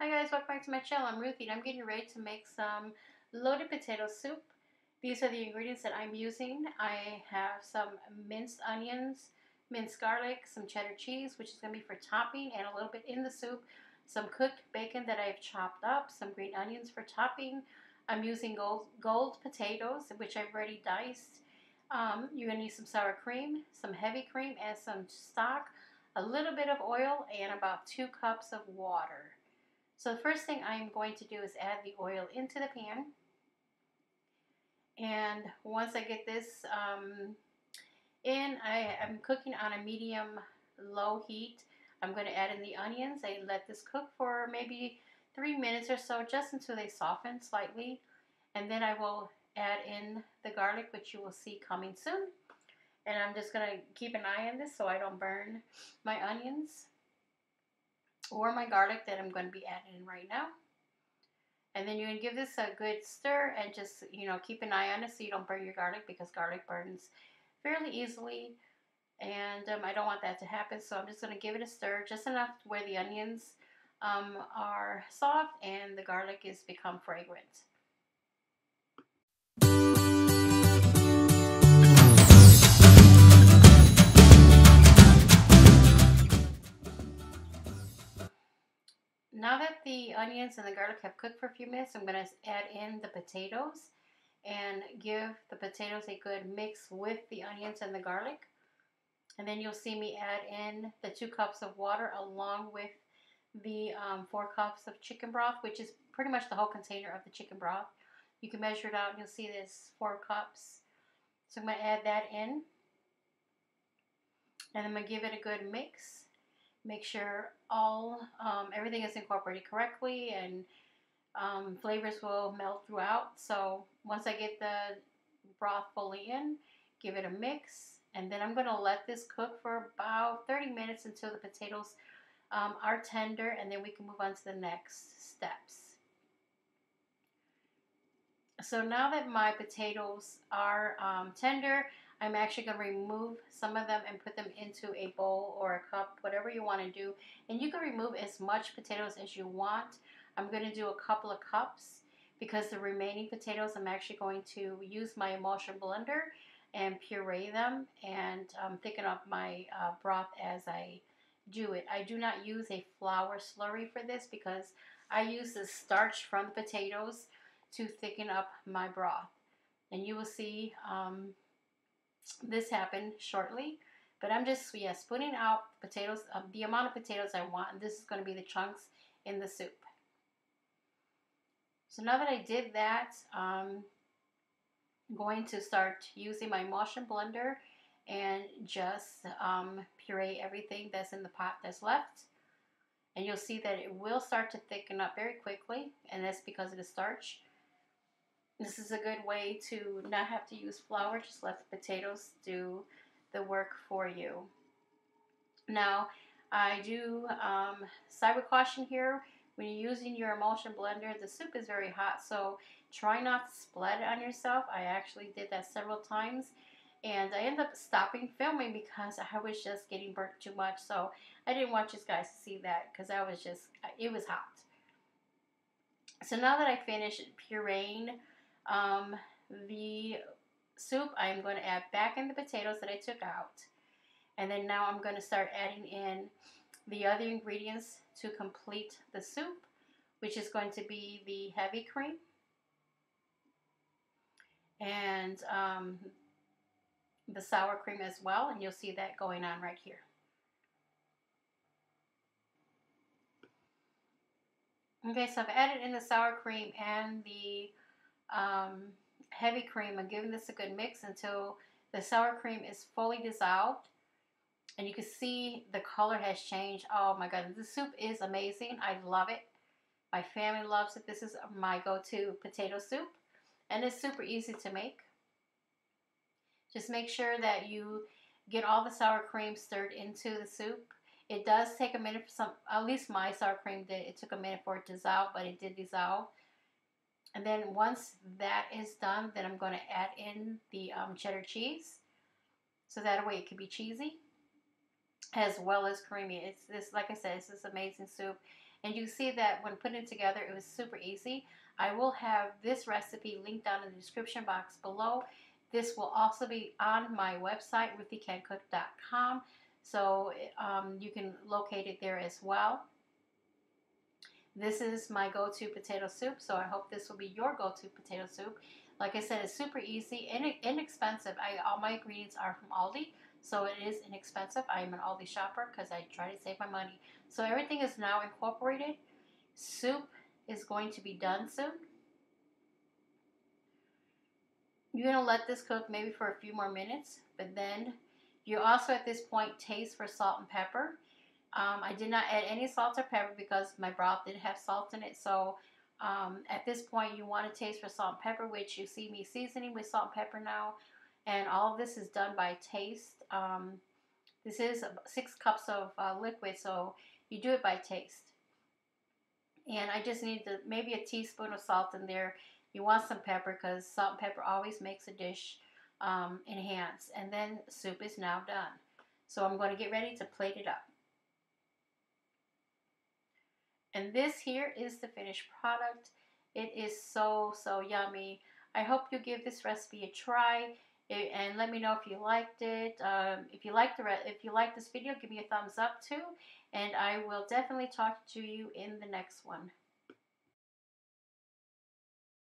Hi guys, welcome back to my channel. I'm Ruthie and I'm getting ready to make some loaded potato soup. These are the ingredients that I'm using. I have some minced onions, minced garlic, some cheddar cheese, which is going to be for topping, and a little bit in the soup. Some cooked bacon that I've chopped up, some green onions for topping. I'm using gold potatoes, which I've already diced. You're going to need some sour cream, some heavy cream, and some stock, a little bit of oil, and about 2 cups of water. So the first thing I'm going to do is add the oil into the pan. And once I get this I'm cooking on a medium low heat. I'm going to add in the onions. I let this cook for maybe 3 minutes or so, just until they soften slightly. And then I will add in the garlic, which you will see coming soon. And I'm just going to keep an eye on this so I don't burn my onions or my garlic that I'm going to be adding in right now. And then you're going to give this a good stir and just, keep an eye on it so you don't burn your garlic, because garlic burns fairly easily. And I don't want that to happen. So I'm just going to give it a stir just enough where the onions are soft and the garlic is become fragrant. Now that the onions and the garlic have cooked for a few minutes, I'm going to add in the potatoes and give the potatoes a good mix with the onions and the garlic. And then you'll see me add in the 2 cups of water along with the 4 cups of chicken broth, which is pretty much the whole container of the chicken broth. You can measure it out and you'll see this 4 cups. So I'm going to add that in. And I'm going to give it a good mix. Make sure everything is incorporated correctly and flavors will melt throughout. So once I get the broth fully in, give it a mix. And then I'm going to let this cook for about 30 minutes until the potatoes are tender, and then we can move on to the next steps. So now that my potatoes are tender, I'm actually going to remove some of them and put them into a bowl or a cup, whatever you want to do. And you can remove as much potatoes as you want. I'm going to do a couple of cups because the remaining potatoes I'm actually going to use my emulsion blender and puree them and thicken up my broth as I do it. I do not use a flour slurry for this because I use the starch from the potatoes to thicken up my broth. And you will see this happen shortly. But I'm just spooning out potatoes, the amount of potatoes I want, and this is going to be the chunks in the soup. So now that I did that, I'm going to start using my emulsion blender and just puree everything that's in the pot that's left. And you'll see that it will start to thicken up very quickly, and that's because of the starch. This is a good way to not have to use flour, just let the potatoes do the work for you. Now, I do side with caution here. When you're using your emulsion blender, the soup is very hot, so try not to splat it on yourself. I actually did that several times, and I ended up stopping filming because I was just getting burnt too much. So I didn't want you guys to see that because it was hot. So now that I finished pureeing the soup, I'm going to add back in the potatoes that I took out. And then now I'm going to start adding in the other ingredients to complete the soup, which is going to be the heavy cream and the sour cream as well. And you'll see that going on right here. Okay, so I've added in the sour cream and the heavy cream. I'm giving this a good mix until the sour cream is fully dissolved. And you can see the color has changed. Oh my God, the soup is amazing. I love it. My family loves it. This is my go-to potato soup. And it's super easy to make. Just make sure that you get all the sour cream stirred into the soup. It does take a minute for some, at least my sour cream did. It took a minute for it to dissolve, but it did dissolve. And then once that is done, then I'm going to add in the cheddar cheese. So that way it can be cheesy as well as creamy. It's this, like I said, it's this amazing soup. And you see that when putting it together, it was super easy. I will have this recipe linked down in the description box below. This will also be on my website, ruthiecancook.com, so you can locate it there as well. This is my go-to potato soup, so I hope this will be your go-to potato soup. Like I said, it's super easy and inexpensive. All my ingredients are from Aldi, so it is inexpensive. I am an Aldi shopper because I try to save my money. So everything is now incorporated. Soup is going to be done soon. You're going to let this cook maybe for a few more minutes, but then you also at this point taste for salt and pepper. I did not add any salt or pepper because my broth did have salt in it. So at this point, you want to taste for salt and pepper, which you see me seasoning with salt and pepper now. And all of this is done by taste. This is 6 cups of liquid, so you do it by taste. And I just need maybe a teaspoon of salt in there. You want some pepper because salt and pepper always makes a dish enhance. And then soup is now done. So I'm going to get ready to plate it up. And this here is the finished product. It is so yummy. I hope you give this recipe a try and let me know if you liked it. If you like this video, give me a thumbs up too, and I will definitely talk to you in the next one.